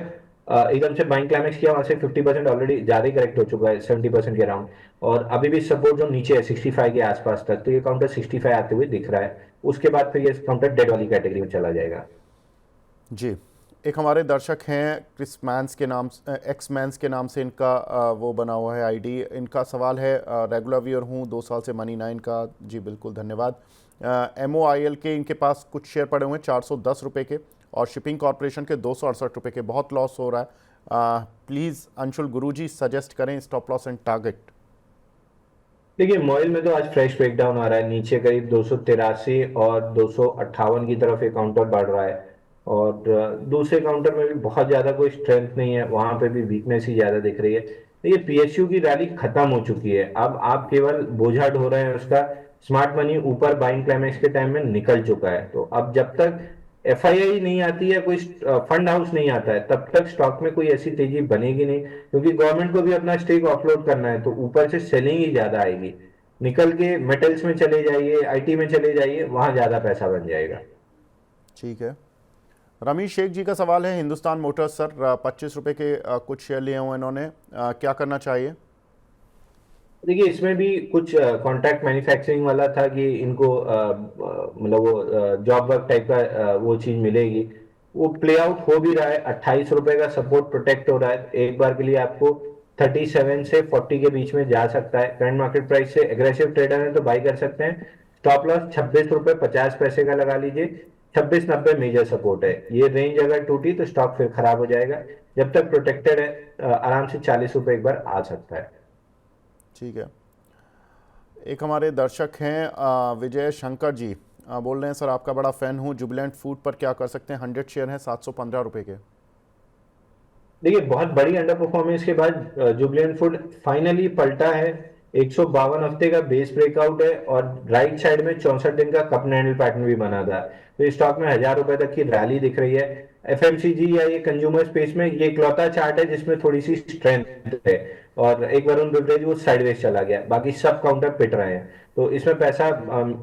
S2: एकदम से बाइंग क्लाइमेक्स किया, वहां से 50% ऑलरेडी ज्यादा ही करेक्ट हो चुका है, 70% के अराउंड। और अभी भी सपोर्ट जो नीचे है 65 के आसपास तक, तो ये काउंटर 65 आते हुए दिख रहा है। उसके बाद फिर ये काउंटर डेड वाली कैटेगरी में चला जाएगा।
S1: जी। एक हमारे दर्शक हैं क्रिस मैंस के नाम, एक्स मैंस के नाम से इनका वो बना हुआ है आईडी। इनका सवाल है, रेगुलर व्यूअर हूँ 2 साल से मनी 9 का। जी बिल्कुल, धन्यवाद। MOIL के इनके पास कुछ शेयर पड़े हुए हैं 410 रुपये के, और शिपिंग कॉरपोरेशन के 268 रुपये के। बहुत लॉस हो रहा है। प्लीज़ अंशुल गुरुजी सजेस्ट करें स्टॉप लॉस एंड टारगेट।
S2: देखिए मॉइल में तो आज फ्रेश ब्रेकडाउन आ रहा है, नीचे करीब 283 और 258 की तरफ ये काउंटर बढ़ रहा है। और दूसरे काउंटर में भी बहुत ज्यादा कोई स्ट्रेंथ नहीं है, वहां पे भी वीकनेस ही ज्यादा दिख रही है। देखिए पीएसयू की रैली खत्म हो चुकी है, अब आप केवल बोझा ढो रहे हैं उसका। स्मार्ट मनी ऊपर बाइंग क्लाइमेक्स के टाइम में निकल चुका है, तो अब जब तक एफआईआई नहीं आती है, कोई फंड हाउस नहीं आता है, तब तक स्टॉक में कोई ऐसी तेजी बनेगी नहीं। क्योंकि गवर्नमेंट को भी अपना स्टेक ऑफलोड करना है, तो ऊपर से सेलिंग ही ज्यादा आएगी। निकल के मेटल्स में चले जाइए, आईटी में चले जाइए, वहां ज्यादा पैसा बन जाएगा।
S1: ठीक है। रमीश शेख जी का सवाल है, हिंदुस्तान मोटर्स सर 25 रुपये के कुछ शेयर लिए हुए इन्होंने, क्या करना चाहिए?
S2: देखिए इसमें भी कुछ कॉन्ट्रैक्ट मैन्युफैक्चरिंग वाला था कि इनको मतलब वो जॉब वर्क टाइप का वो चीज मिलेगी। वो प्ले आउट हो भी रहा है, 28 रुपए का सपोर्ट प्रोटेक्ट हो रहा है। एक बार के लिए आपको 37 से 40 के बीच में जा सकता है। करंट मार्केट प्राइस से एग्रेसिव ट्रेडर है तो बाई कर सकते हैं। स्टॉप लॉस 26 रुपए 50 पैसे का लगा लीजिए। 26.90 मेजर सपोर्ट है, ये रेंज अगर टूटी तो स्टॉक फिर खराब हो जाएगा। जब तक प्रोटेक्टेड है आराम से 40 रुपए एक बार आ सकता है।
S1: ठीक है। एक हमारे दर्शक हैं विजय शंकर जी, बोल रहे हैं सर आपका बड़ा फ़ैन हूँ, जुबिलेंट फूड पर क्या कर सकते हैं? 100 शेयर हैं 715 रुपये के।
S2: देखिए बहुत बड़ी अंडर परफॉर्मेंस के बाद जुबिलेंट फूड फाइनली पलटा है। 152 हफ्ते का बेस ब्रेकआउट है, और राइट साइड में 64 दिन का कप हैंडल पैटर्न भी बना था। तो इस स्टॉक में 1000 रुपए तक की रैली दिख रही है। एफएमसीजी या ये कंज्यूमर स्पेस में ये इकलौता चार्ट है जिसमें थोड़ी सी स्ट्रेंथ है। और एक वरुण बिवरेज वो साइडवेज चला गया, बाकी सब काउंटर पिट रहे हैं। तो इसमें पैसा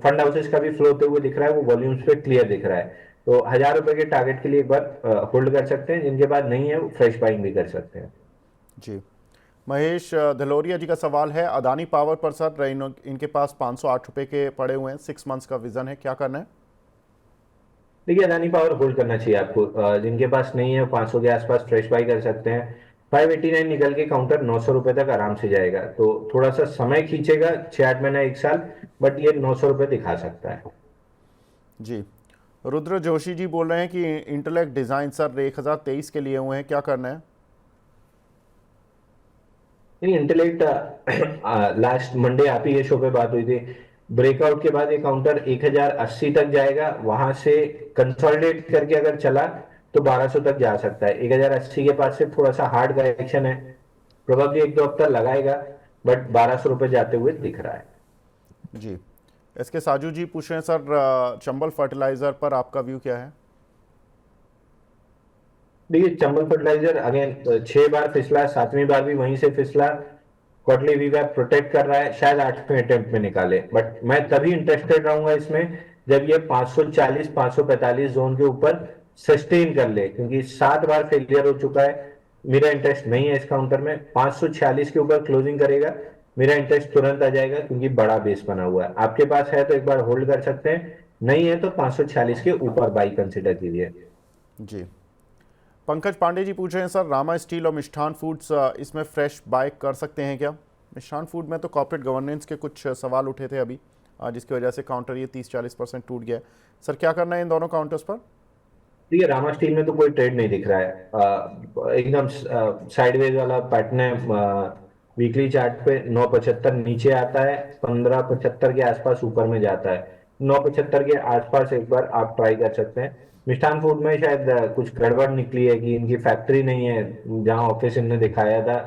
S2: फंड हाउसेस का भी फ्लो होते हुए दिख रहा है, वो वॉल्यूम्स पे क्लियर दिख रहा है। तो 1000 रुपए के टारगेट के लिए एक बार होल्ड कर सकते हैं, जिनके पास नहीं है वो फ्रेश बाइंग भी कर सकते हैं।
S1: जी। महेश धलोरिया जी का सवाल है, अदानी पावर पर सर इनके पास 508 रुपये के पड़े हुए हैं, 6 मंथ्स का विजन है, क्या करना है?
S2: देखिए अदानी पावर होल्ड करना चाहिए आपको। जिनके पास नहीं है 500 के आसपास फ्रेश बाई कर सकते हैं। 589 निकल के काउंटर 900 रुपए तक आराम से जाएगा, तो थोड़ा सा समय खींचेगा, 6-8 महीना 1 साल, बट ये 900 रुपए दिखा सकता है।
S1: जी। रुद्र जोशी जी बोल रहे हैं कि इंटेलेक्ट डिज़ाइन सर 1023 के लिए हुए हैं, क्या करना है?
S2: नहीं इंटेलेक्ट लास्ट मंडे आप ही के शो पे बात हुई थी। ब्रेकआउट के बाद ये काउंटर 1080 तक जाएगा, वहां से कंसोलिडेट करके अगर चला तो 1200 तक जा सकता है। 1080 के पास से थोड़ा सा हार्ड करेक्शन है, प्रोबेबली 1-2 हफ्ता लगाएगा, बट 1200 रुपए जाते हुए दिख रहा है।
S1: जी। इसके साजू जी पूछ रहे हैं सर चंबल फर्टिलाइज़र पर आपका व्यू क्या है?
S2: देखिए चंबल फर्टिलाइजर अगेन 6 बार फिसला, 7वीं बार भी वहीं से फिसला। क्वार्टरली वीवैप प्रोटेक्ट कर रहा है, शायद 8वें अटेम्प्ट में निकाले, बट मैं तभी इंटरेस्टेड रहूंगा इसमें जब ये 540 545 जोन के ऊपर सस्टेन कर ले, क्योंकि 7 बार फेलियर हो चुका है। मेरा इंटरेस्ट नहीं है इस काउंटर में। 546 के ऊपर क्लोजिंग करेगा, मेरा इंटरेस्ट तुरंत आ जाएगा, क्योंकि बड़ा बेस बना हुआ है। आपके पास है तो एक बार होल्ड कर सकते हैं, नहीं है तो 546 के ऊपर बाई कंसिडर कीजिए।
S1: जी। पंकज पांडे जी पूछ रहे हैं सर रामा स्टील और मिष्ठान फूड्स इसमें फ्रेश बाय कर सकते हैं क्या? मिष्ठान फूड में तो कॉर्पोरेट गवर्नेंस के कुछ सवाल उठे थे अभी, जिसकी वजह से काउंटर ये 30-40% टूट गया है। सर क्या करना है इन दोनों काउंटर्स पर?
S2: देखिए रामा स्टील में तो कोई ट्रेड नहीं दिख रहा है, एकदम साइडवेज वाला पैटर्न है। वीकली चार्ट पे 975 नीचे आता है, 1575 के आसपास ऊपर में जाता है। 975 के आसपास एक बार आप ट्राई कर सकते हैं। मिष्ठान फूड में शायद कुछ गड़बड़ निकली है कि इनकी फैक्ट्री नहीं है, जहां ऑफिस इनने दिखाया था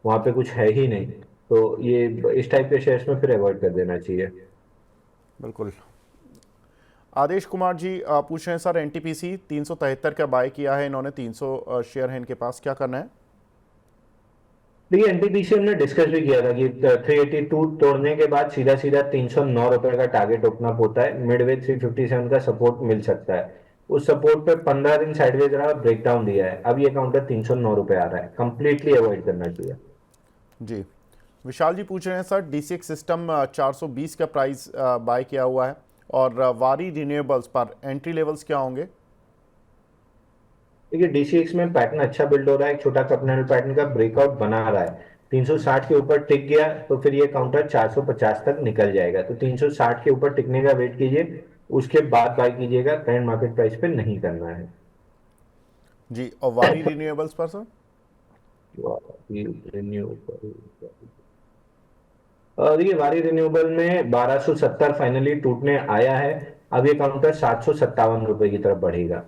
S2: वहां पे कुछ है ही नहीं। तो ये इस टाइप के शेयर्स में फिर अवॉइड कर देना चाहिए।
S1: बिल्कुल। आदेश कुमार जी पूछ रहे हैं सर एनटीपीसी 373 का बाय किया है इन्होंने, 300 शेयर है इनके पास, क्या करना है?
S2: देखिए एनटीपीसी हमने डिस्कस भी किया था कि 382 तोड़ने के बाद सीधा सीधा 309 रुपए का टारगेट ओपन अप होता है, मिडवे 357 का सपोर्ट मिल सकता है। उस सपोर्ट पे 15 दिन साइडवेज रहा, ब्रेकडाउन दिया है, अब ये काउंटर 309 रुपए आ रहा है, कंप्लीटली अवॉइड करना चाहिए।
S1: जी। विशाल जी पूछ रहे हैं सर, डीसीएक्स सिस्टम 420 का प्राइस बाय किया हुआ है, और वारी रिन्यूएबल्स पर एंट्री लेवल्स क्या होंगे?
S2: देखिए डीसीएक्स में पैटर्न अच्छा बिल्ड हो रहा है, एक छोटा कपनल पैटर्न का ब्रेकआउट बना रहा है, 360 के ऊपर टिक गया तो फिर ये काउंटर 450 तक निकल जाएगा, तो 360 के ऊपर टिकने का वेट कीजिए, उसके बाद बाय कीजिएगा, करंट मार्केट प्राइस पे नहीं करना है।
S1: जी, और वारी रिन्यूएबल्स पर सर?
S2: देखिए वारी रिन्यूएबल में 1270 फाइनली टूटने आया है, अब ये काउंटर 757 रुपए की तरफ बढ़ेगा।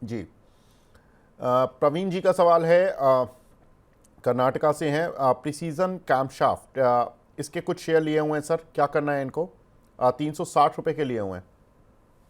S1: जी। प्रवीण जी का सवाल है, कर्नाटका से हैं, प्रिसीजन कैम्पशाफ्ट, इसके कुछ शेयर लिए हुए हैं सर, क्या करना है इनको? 360 रुपये के लिए हुए हैं।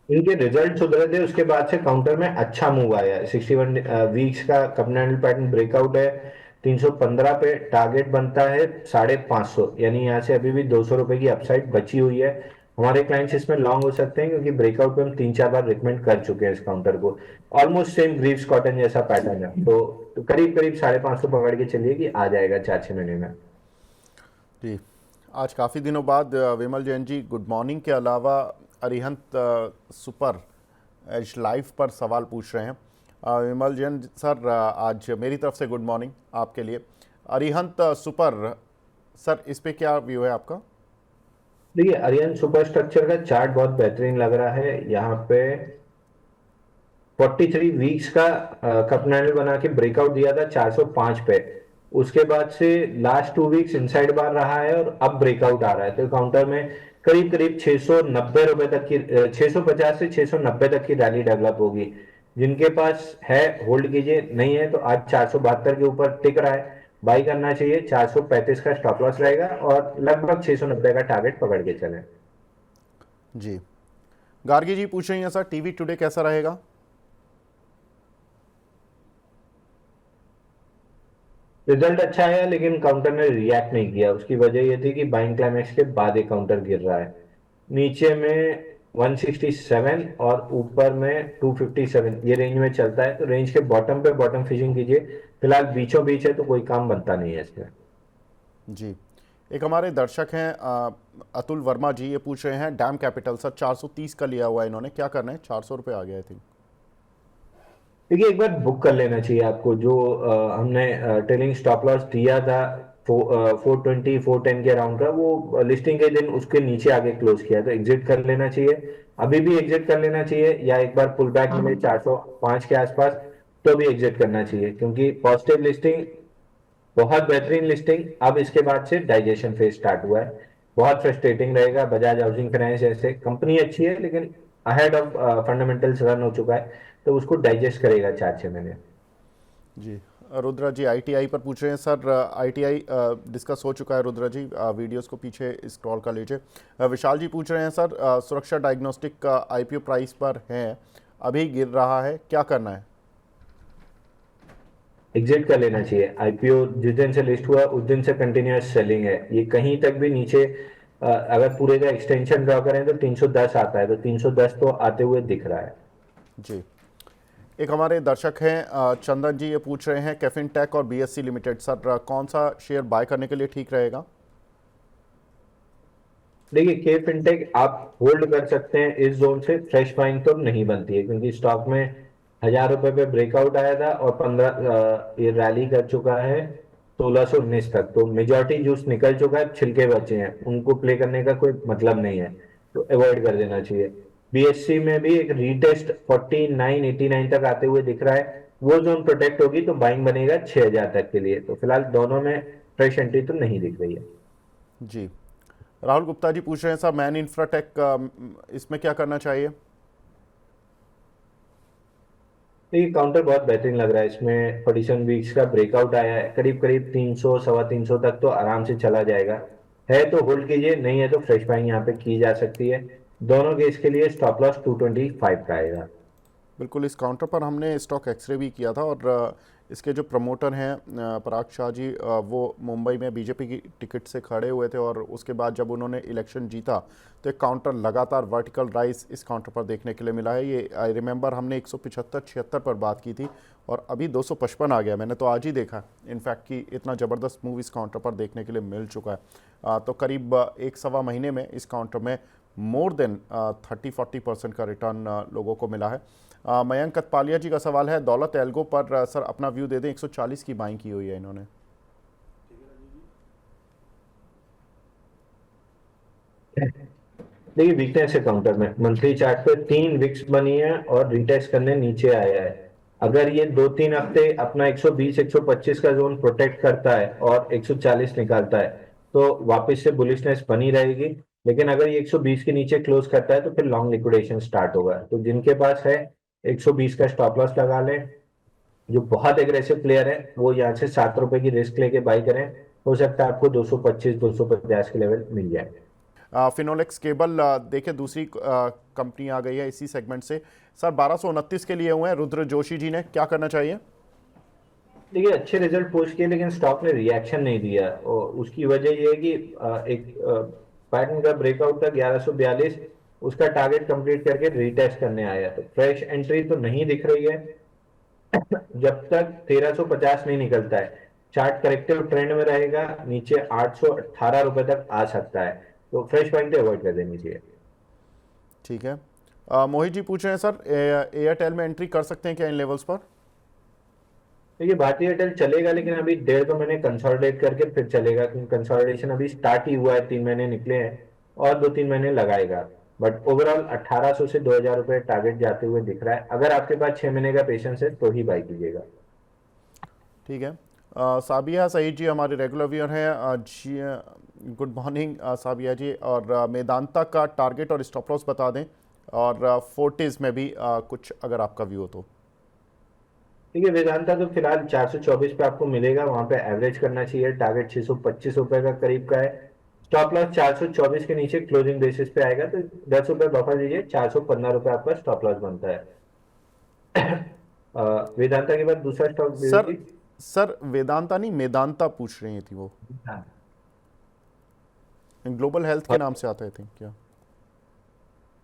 S2: इनके रिजल्ट सुधरे थे, उसके बाद से काउंटर में अच्छा मूव आया है, 61 वीक्स का कपनल पैटर्न ब्रेकआउट है, 315 पे टारगेट बनता है 550, यानी यहाँ से अभी भी 200 रुपए की अपसाइड बची हुई है। हमारे क्लाइंट्स इसमें लॉन्ग हो सकते हैं क्योंकि ब्रेकआउट पे हम 3-4 बार रिकमेंड कर चुके हैं इस काउंटर को। ऑलमोस्ट सेम ग्रीव्स कॉटन जैसा पैटर्न है, तो करीब करीब 550 पकड़ के चलिए कि आ जाएगा 4-6 महीने में।
S1: जी। आज काफ़ी दिनों बाद विमल जैन जी गुड मॉर्निंग के अलावा अरिहंत सुपर एज लाइव पर सवाल पूछ रहे हैं। विमल जैन सर, आज मेरी तरफ से गुड मॉर्निंग आपके लिए। अरिहंत सुपर सर, इस पे क्या व्यू है आपका?
S2: देखिए अरियन सुपर स्ट्रक्चर का चार्ट बहुत बेहतरीन लग रहा है, यहाँ पे 43 वीक्स का कप कैंडल बना के ब्रेकआउट दिया था 405 पे, उसके बाद से लास्ट 2 वीक्स इनसाइड बार रहा है और अब ब्रेकआउट आ रहा है, तो काउंटर में करीब करीब 690 रुपए तक की 650 से 690 तक की रैली डेवलप होगी। जिनके पास है होल्ड कीजिए, नहीं है तो आज 472 के ऊपर टिक रहा है, बाई करना चाहिए, 435 का स्टॉप लॉस रहेगा और लगभग 690 का टारगेट पकड़ के चलें।
S1: जी। गार्गी जी पूछ रही हैं सर, टीवी टुडे कैसा रहेगा?
S2: रिजल्ट अच्छा है लेकिन काउंटर ने रिएक्ट नहीं किया, उसकी वजह यह थी कि बाइंग क्लाइमेक्स के बाद एक काउंटर गिर रहा है, नीचे में 167 और ऊपर में 257, ये रेंज में चलता है, तो रेंज के बॉटम पे बॉटम फिशिंग कीजिए, फिलहाल बीचों बीच है तो कोई काम बनता नहीं है इसमें।
S1: जी। एक हमारे दर्शक हैं अतुल वर्मा जी, ये पूछ रहे हैं डैम कैपिटल सर, 430 का लिया हुआ है इन्होंने, क्या करना है? 400 रुपये आ गया आई थिंक।
S2: देखिए एक बार बुक कर लेना चाहिए आपको, जो हमने ट्रेलिंग स्टॉप लॉस दिया था 420 410 के अराउंड का, वो लिस्टिंग के दिन उसके नीचे आगे क्लोज किया, तो एग्जिट कर लेना चाहिए, अभी भी एग्जिट कर लेना चाहिए, या एक बार पुल बैक मिले 405 के आसपास तो भी एग्जिट करना चाहिए, क्योंकि पॉजिटिव लिस्टिंग, बहुत बेहतरीन लिस्टिंग, अब इसके बाद से डाइजेशन फेज स्टार्ट हुआ है, बहुत फ्रस्ट्रेटिंग रहेगा। बजाज हाउसिंग फाइनेंस जैसे कंपनी अच्छी है लेकिन अहेड ऑफ फंडामेंटल्स रन हो चुका है, तो उसको डाइजेस्ट करेगा 4-6 महीने।
S1: जी। रुद्रा जी आईटीआई पर पूछ रहे हैं सर, आईटीआई डिस्कस हो चुका है रुद्रा जी, वीडियोस को पीछे स्क्रॉल कर लीजिए। विशाल जी पूछ रहे हैं सर, सुरक्षा डायग्नोस्टिक का आईपीओ प्राइस पर है, अभी गिर रहा है, क्या करना है?
S2: एग्जिट कर लेना चाहिए, आईपीओ जिस दिन से लिस्ट हुआ उस दिन से कंटिन्यूअस सेलिंग है, ये कहीं तक भी नीचे अगर पूरे का एक्सटेंशन ड्रॉ करें तो 310 आता है, तो 310 तो आते हुए दिख रहा है।
S1: जी। एक हमारे दर्शक हैं चंदन जी, ये पूछ रहे हैं कैफिन टेक और बीएससी लिमिटेड सर, कौन सा शेयर बाय करने के लिए ठीक रहेगा?
S2: देखिए के फिनटेक आप होल्ड कर सकते हैं, इस जोन से फ्रेश बाइंग तो नहीं बनती है, क्योंकि स्टॉक में 1000 रुपए पे ब्रेकआउट आया था और 15 ये रैली कर चुका है 1619 तक, तो मेजॉरिटी जूस निकल चुका है, छिलके बचे हैं, उनको प्ले करने का कोई मतलब नहीं है, तो अवॉइड कर देना चाहिए। बीएससी में भी एक रीटेस्ट 4989 तक आते हुए दिख रहा है, वो जोन प्रोटेक्ट होगी तो बाइंग बनेगा 6000 तक के लिए, तो फिलहाल दोनों में फ्रेश एंट्री तो नहीं दिख रही है।
S1: जी। राहुल गुप्ता जी पूछ रहे हैं सर, मैन इंफ्राटेक, इसमें क्या करना चाहिए?
S2: देखिए काउंटर बहुत बेहतरीन लग रहा है, इसमें 47 वीक्स का ब्रेकआउट आया है, करीब करीब 300 325 तक तो आराम से चला जाएगा, है तो होल्ड कीजिए, नहीं है तो फ्रेश बाइंग यहाँ पे की जा सकती है। दोनों केस के लिए स्टॉप लॉस 225 का आएगा।
S1: बिल्कुल, इस काउंटर पर हमने स्टॉक एक्सरे भी किया था और इसके जो प्रमोटर हैं पराग शाह जी, वो मुंबई में बीजेपी की टिकट से खड़े हुए थे और उसके बाद जब उन्होंने इलेक्शन जीता तो एक काउंटर लगातार वर्टिकल राइज इस काउंटर पर देखने के लिए मिला है। ये आई रिमेंबर हमने 175-76 पर बात की थी और अभी 255 आ गया। मैंने तो आज ही देखा इनफैक्ट कि इतना ज़बरदस्त मूव इस काउंटर पर देखने के लिए मिल चुका है। तो करीब एक सवा महीने में इस काउंटर में मोर देन 30-40% का रिटर्न लोगों को मिला है। मयंक कतपालिया जी का सवाल है दौलत एल्गो पर, सर अपना व्यू दे दें। 140 की बाइंग की हुई है इन्होंने।
S2: देखिए वीकनेस है काउंटर में, मंथली चार्ट पे 3 विक्स बनी है और रिटेस्ट करने नीचे आया है। अगर ये 2-3 हफ्ते अपना 120 125 का जोन प्रोटेक्ट करता है और 140 निकालता है तो वापस से बुलिशनेस बनी रहेगी। लेकिन अगर ये 120 के नीचे क्लोज करता है तो फिर लॉन्ग लिक्विडेशन स्टार्ट होगा। तो जिनके पास है 120 का स्टॉप लॉस लगा लें। जो बहुत एग्रेसिव प्लेयर है वो यहाँ से 7 रुपए की रिस्क लेके बाई करें। हो सकता है आपको 225 250 के लेवल मिल जाए।
S1: फिनोलेक्स केबल देखिए दूसरी कंपनी आ गई है इसी सेगमेंट से। सर 1229 के लिए हुए हैं रुद्र जोशी जी ने, क्या करना चाहिए?
S2: देखिए अच्छे रिजल्ट पोस्ट किए लेकिन स्टॉक ने रिएक्शन नहीं दिया और उसकी वजह ये है कि एक पैटर्न का ब्रेकआउट था 1142, उसका टारगेट कंप्लीट करके रीटेस्ट करने आया। तो फ्रेश एंट्री तो नहीं दिख रही है जब तक 1350 नहीं निकलता है। चार्ट करेक्टिव ट्रेंड में रहेगा, नीचे 818 रुपए तक आ सकता है। तो फ्रेश पॉइंट अवॉइड कर देनी चाहिए।
S1: ठीक है। मोहित जी पूछ रहे हैं सर एयरटेल में एंट्री कर सकते हैं क्या इन लेवल्स पर?
S2: देखिए भारतीय एयरटेल चलेगा लेकिन अभी 1.5-2 महीने कंसोलिडेट करके फिर चलेगा, क्योंकि कंसोलिडेशन अभी स्टार्ट ही हुआ है, 3 महीने निकले हैं और 2-3 महीने लगाएगा। बट ओवरऑल 1800 से 2000 रुपए टारगेट जाते हुए दिख रहा है। अगर आपके पास 6 महीने का पेशेंस है तो ही बाई कीजिएगा।
S1: ठीक है। साबिया सईद जी हमारे रेगुलर व्यूअर हैं। जी गुड मॉर्निंग साबिया जी। और मेदांता का टारगेट और स्टॉप लॉस बता दें और फोर्टिस में भी कुछ अगर आपका व्यू हो तो।
S2: ठीक है, वेदांता तो फिलहाल 424 पे आपको मिलेगा, वहां पे एवरेज करना चाहिए। टारगेट 625 रुपए का करीब का है। स्टॉप लॉस 424 के नीचे क्लोजिंग बेसिस पे आएगा तो 10 रुपए बफर दीजिए, 415 रुपए आपका स्टॉप लॉस बनता है। वेदांता के बाद दूसरा स्टॉक दे
S1: सर
S2: दीजिए।
S1: सर वेदांता नहीं मेदांता पूछ रही थी वो,
S2: हाँ।
S1: ग्लोबल हेल्थ के नाम से आता है थिंक क्या?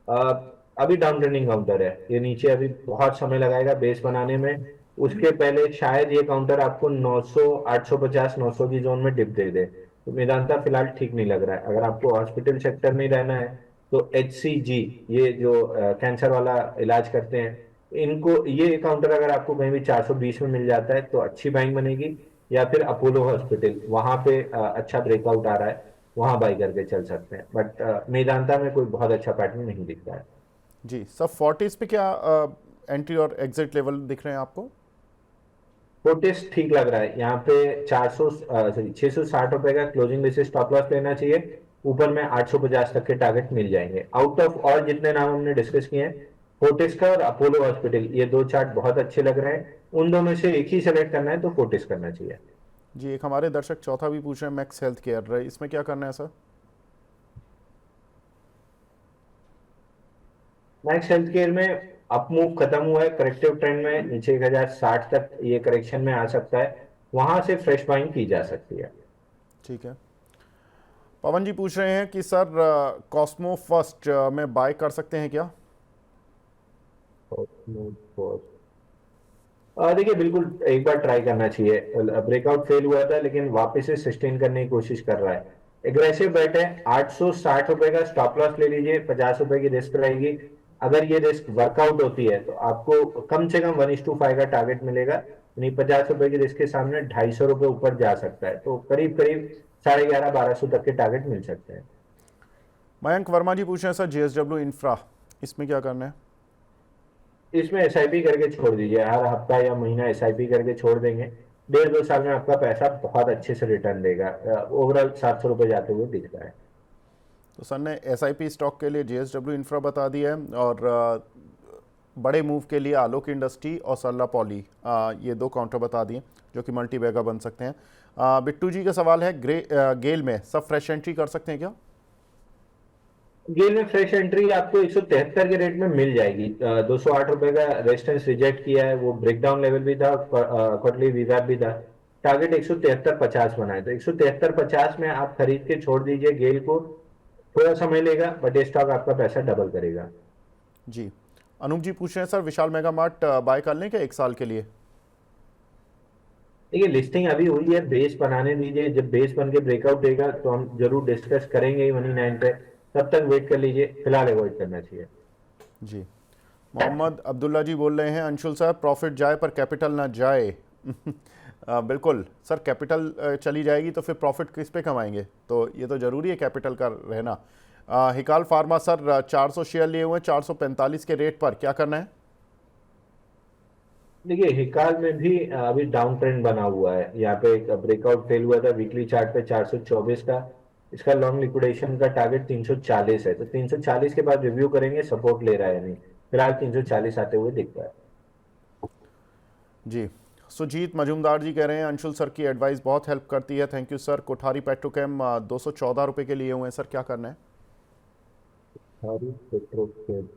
S2: अ, अभी डाउन ट्रेंडिंग काउंटर है, ये नीचे अभी बहुत समय लगाएगा बेस बनाने में। उसके पहले शायद ये काउंटर आपको 900 850 900 की जोन में डिप दे दे। तो मेदांता फिलहाल ठीक नहीं लग रहा है। अगर आपको हॉस्पिटल सेक्टर में रहना है तो HCG, ये जो कैंसर वाला इलाज करते हैं, इनको ये काउंटर अगर आपको कहीं भी 420 में मिल जाता है तो अच्छी बाइंग बनेगी। या फिर अपोलो हॉस्पिटल, वहां पे अच्छा ब्रेकआउट आ रहा है, वहां बाई करके चल सकते हैं। बट मेदांता में कोई बहुत अच्छा पैटर्न नहीं दिख रहा है।
S1: जी सर फोर्टिस पे क्या एंट्री और एग्जिट लेवल दिख रहे हैं आपको?
S2: फोर्टिस ठीक लग रहा है, यहाँ पे 660 रुपए का क्लोजिंग बेसिस स्टॉप लॉस लेना चाहिए। ऊपर में 850 तक के टारगेट मिल जाएंगे। आउट ऑफ और जितने नाम हमने डिस्कस किए हैं, फोर्टिस का और अपोलो हॉस्पिटल, ये दो चार्ट बहुत अच्छे लग रहे हैं। उन दोनों में से एक ही सेलेक्ट करना है तो फोर्टिस करना चाहिए।
S1: जी एक हमारे दर्शक चौथा भी पूछ रहे हैं मैक्स हेल्थ केयर, इसमें क्या करना है सर?
S2: मैक्स हेल्थ केयर में अप मूव खत्म हुआ है, करेक्टिव ट्रेंड में नीचे 1060 तक ये करेक्शन में आ सकता है, वहां से फ्रेश बाइंग की जा सकती है।
S1: ठीक है। पवन जी पूछ रहे हैं कि सर कॉस्मो फर्स्ट में बाय कर सकते हैं क्या?
S2: देखिए बिल्कुल एक बार ट्राई करना चाहिए। ब्रेकआउट फेल हुआ था लेकिन वापस से सस्टेन करने की कोशिश कर रहा है। एग्रेसिव बेट है, 860 रुपए का स्टॉप लॉस ले लीजिए, 50 रुपए की रिस्क रहेगी। अगर ये रिस्क वर्कआउट होती है तो आपको कम से कम 1:5 का टारगेट मिलेगा। यानी 50 रुपए की रिस्क के सामने 250 रुपए ऊपर जा सकता है, तो करीब करीब 11,500 1200 तक के टारगेट मिल सकते हैं।
S1: मयंक वर्मा जी पूछ रहे हैं सर JSW इंफ्रा, इसमें क्या करना है?
S2: इसमें SIP करके छोड़ दीजिए, हर हफ्ता या महीना SIP करके छोड़ देंगे। 1.5-2 साल में आपका पैसा बहुत अच्छे से रिटर्न देगा। ओवरऑल 700 रुपए जाते हुए दिख रहा है।
S1: तो सर ने SIP स्टॉक के लिए JSW इंफ्रा बता दिया है और बड़े मूव के लिए आलोक इंडस्ट्री और सरला पॉली, ये दो काउंटर बता दिए जो कि मल्टी बैगर बन सकते हैं। बिट्टू जी का सवाल है गेल में सब फ्रेश एंट्री कर सकते हैं क्या?
S2: गेल में फ्रेश एंट्री आपको 173 के रेट में मिल जाएगी। 208 रुपए का रेजिस्टेंस रिजेक्ट किया है, वो ब्रेकडाउन लेवल भी था, क्वार्टरली वीवैप भी था। टारगेट 173.50 बना है, तो 173.50 में आप खरीद के छोड़ दीजिए गेल को। थोड़ा समय लेगा बट ये स्टॉक आपका पैसा डबल करेगा।
S1: जी। अनूप जी पूछ रहे हैं सर, विशाल मेगा मार्ट बाय कर लें क्या 1 साल के लिए?
S2: देखिए लिस्टिंग अभी हुई है, बेस बनाने दीजिए, जब बेस बन के ब्रेकआउट देगा तो हम जरूर डिस्कस करेंगे ही मनी 9 पे। तब तक वेट कर लीजिए, फिलहाल अवॉइड करना चाहिए।
S1: जी। मोहम्मद अब्दुल्ला जी बोल रहे हैं, अंशुल साहब प्रॉफिट जाए पर कैपिटल ना जाए। बिल्कुल सर, कैपिटल चली जाएगी तो फिर प्रॉफिट किस पे कमाएंगे? तो ये तो ज़रूरी है कैपिटल का रहना। हिकाल फार्मा सर 400 शेयर लिए हुए हैं 445 के रेट पर, क्या करना है?
S2: देखिए हिकाल में भी अभी डाउन ट्रेंड बना हुआ है, यहाँ पे एक ब्रेकआउट फेल हुआ था वीकली चार्ट पे 424 का। इसका लॉन्ग लिक्विडेशन का टारगेट 340 है, तो 340 के बाद रिव्यू करेंगे सपोर्ट ले रहा है या नहीं। फिलहाल 340 आते हुए दिख रहा है।
S1: जी। सुजीत मजूमदार जी कह रहे हैं, अंशुल सर की एडवाइस बहुत हेल्प करती है, thank you sir. Kothari Petrochem 214 रुपये के लिए हुए हैं सर, क्या करना है?
S2: सारी पेट्रोल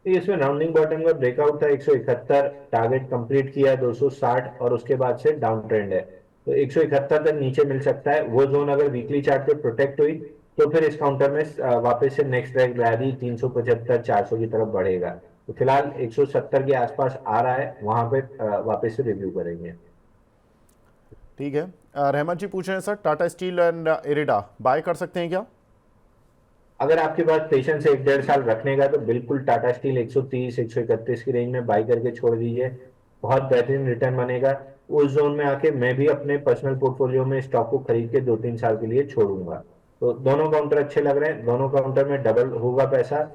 S2: इसमें राउंडिंग बॉटम का ब्रेकआउट था 171, टारगेट कंप्लीट किया 260 और उसके बाद से डाउन ट्रेंड है, तो 171 तक नीचे मिल सकता है। वो जोन अगर वीकली चार्ट पे प्रोटेक्ट हुई तो फिर इस काउंटर में वापस से नेक्स्ट रैली 375 400 की तरफ बढ़ेगा। तो फिलहाल 170 के आसपास आ रहा है, वहां पे वापस से रिव्यू करेंगे।
S1: ठीक है। रहमत जी पूछ रहे हैं sir, Tata steel and IREDA buy कर सकते हैं क्या?
S2: अगर आपके पास पेशेंस है 1.5 साल रखने का, तो बिल्कुल टाटा स्टील 130 131 की रेंज में बाई करके छोड़ दीजिए, बहुत बेहतरीन रिटर्न बनेगा। उस जोन में आके मैं भी अपने पर्सनल पोर्टफोलियो में स्टॉक को खरीद के 2-3 साल के लिए छोड़ूंगा। तो दोनों काउंटर अच्छे लग रहे हैं, दोनों काउंटर में डबल होगा पैसा।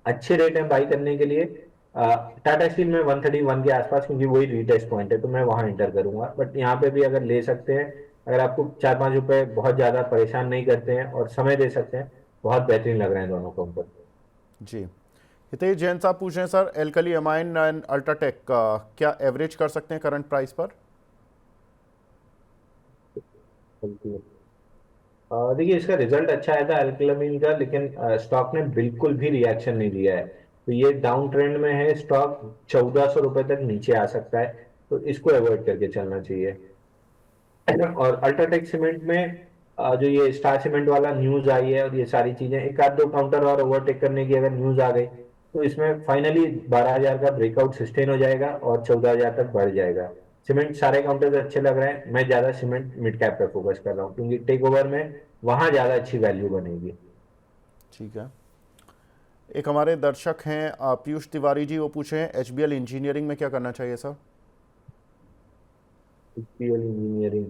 S2: अच्छे रेट है बाई करने के लिए। टाटा स्टील में 131 के आसपास, क्योंकि वही रीटेस्ट पॉइंट है, तो मैं वहां एंटर करूंगा। बट यहाँ पे भी अगर ले सकते हैं, अगर आपको 4-5 रुपए बहुत ज्यादा परेशान नहीं करते हैं और समय दे सकते हैं, बहुत बेहतरीन लग रहे हैं दोनों काउंटर।
S1: जी। हितेश जैन साहब पूछ रहे हैं sir, alkali amine and UltraTech क्या एवरेज कर सकते हैं करंट प्राइस पर?
S2: देखिए इसका रिजल्ट अच्छा आया था अल्कलमीन का, लेकिन स्टॉक ने बिल्कुल भी रिएक्शन नहीं दिया है। तो ये डाउन ट्रेंड में है, स्टॉक 1400 रुपए तक नीचे आ सकता है, तो इसको अवॉइड करके चलना चाहिए। और अल्ट्राटेक सीमेंट में जो ये स्टार सीमेंट वाला न्यूज आई है और ये सारी चीजें, एक आध दो काउंटर और ओवरटेक करने की अगर न्यूज आ गई, तो इसमें फाइनली 12,000 का ब्रेकआउट सस्टेन हो जाएगा और 14,000 तक बढ़ जाएगा। सीमेंट सारे काउंटर्स अच्छे लग रहे हैं, मैं ज्यादा सीमेंट मिड कैप पे फोकस कर रहा हूँ, क्योंकि टेक ओवर में वहां ज्यादा अच्छी वैल्यू बनेगी।
S1: ठीक है। एक हमारे दर्शक हैं पीयूष तिवारी जी, वो पूछे हैं एचबीएल इंजीनियरिंग में क्या करना चाहिए सर?
S2: इंजीनियरिंग,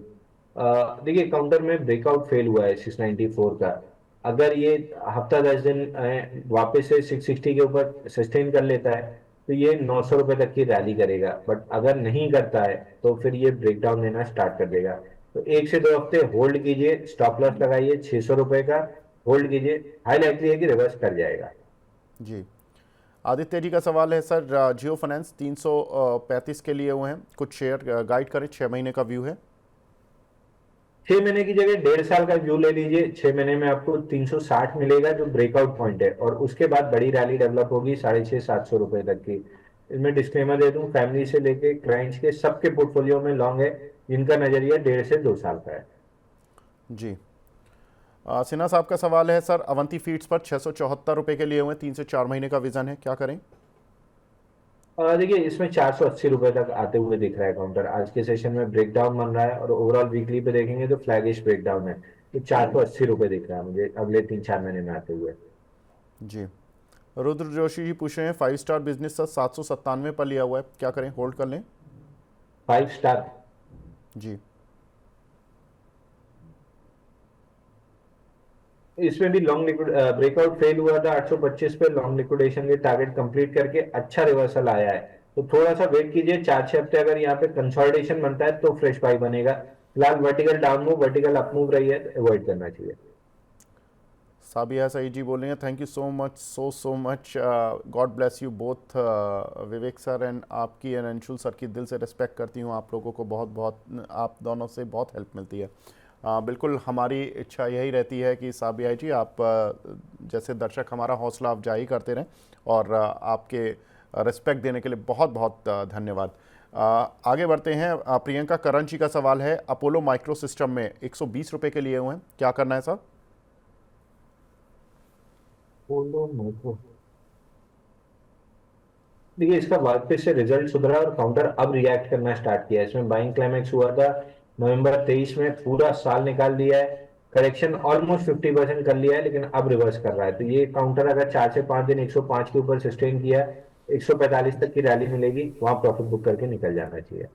S2: देखिए काउंटर में ब्रेकआउट फेल हुआ है 694 का। अगर ये हफ्ता 10 दिन वापस से 660 के ऊपर सस्टेन कर लेता है, तो ये 900 रुपए तक की रैली करेगा। बट अगर नहीं करता है तो फिर ये ब्रेकडाउन लेना स्टार्ट कर देगा। तो 1 से 2 हफ्ते होल्ड कीजिए, स्टॉप लॉस लगाइए 600 रुपए का, होल्ड कीजिए, हाई लाइकली है कि रिवर्स कर जाएगा।
S1: जी। आदित्य जी का सवाल है सर, जियो फाइनेंस 335 के लिए हुए हैं, कुछ शेयर गाइड करें, 6 महीने का व्यू है।
S2: 6 महीने की जगह 1.5 साल का व्यू ले लीजिए, 6 महीने में आपको 360 मिलेगा जो ब्रेकआउट पॉइंट है, और उसके बाद बड़ी रैली डेवलप होगी 650-700 रुपए तक की। इसमें डिस्क्लेमर दे दूं, फैमिली से लेके क्लाइंट्स के सबके पोर्टफोलियो में लॉन्ग है, जिनका नजरिया 1.5 से 2 साल का है।
S1: जी। सिन्हा साहब का सवाल है सर, अवंती फीड्स पर 674 रुपये के लिए हुए, 3 से 4 महीने का विजन है, क्या करें?
S2: देखिए इसमें 480 रुपए तक आते हुए दिख रहा है काउंटर, आज के सेशन में ब्रेकडाउन बन रहा है, और ओवरऑल वीकली पे देखेंगे तो फ्लैगिश ब्रेकडाउन है। तो 480 रुपए दिख रहा है मुझे अगले 3-4 महीने में आते हुए।
S1: जी। रुद्र जोशी जी पूछ रहे हैं, 5 स्टार बिजनेस सर 797 पर लिया हुआ है, क्या करें, होल्ड कर लें?
S2: 5 स्टार,
S1: जी।
S2: इसमें भी लॉन्ग ब्रेकआउट फेल हुआ था 825 पे, लॉन्ग लिक्विडेशन के टारगेट कंप्लीट करके अच्छा रिवर्सल आया है। तो थोड़ा सा वेट कीजिए, 4-6 हफ्ते अगर यहाँ पे कंसोलिडेशन बनता है तो फ्रेश बाई बनेगा। फिलहाल vertical down move vertical up move रही है, तो अवॉइड करना चाहिए।
S1: साबिया सईद जी बोल रहे हैं, thank you so much, so much, God bless you both Vivek sir and आपकी एंड अंशुल सर की दिल से रिस्पेक्ट करती हूँ आप लोगों को, बहुत बहुत आप दोनों से बहुत हेल्प मिलती है। बिल्कुल हमारी इच्छा यही रहती है कि साहब भाई जी आप जैसे दर्शक हमारा हौसला अफजाई करते रहें, और आपके रिस्पेक्ट देने के लिए बहुत बहुत धन्यवाद। आगे बढ़ते हैं। प्रियंका करण जी का सवाल है, अपोलो माइक्रो सिस्टम में 120 रुपए के लिए हुए हैं, क्या करना है साहब?
S2: बोलो मेरे। देखिए, इसका वापस से रिजल्ट सुधरा और काउंटर अब रिएक्ट करना स्टार्ट किया है। इसमें बाइंग क्लाइमेक्स हुआ था नवंबर 23 में, पूरा साल निकाल दिया है। करेक्शन ऑलमोस्ट 50% कर लिया है, लेकिन अब रिवर्स कर रहा है। तो ये काउंटर अगर 4 से 5 दिन 105 के ऊपर सस्टेन किया, 145 तक की रैली मिलेगी, वहां प्रॉफिट बुक करके निकल जाना चाहिए।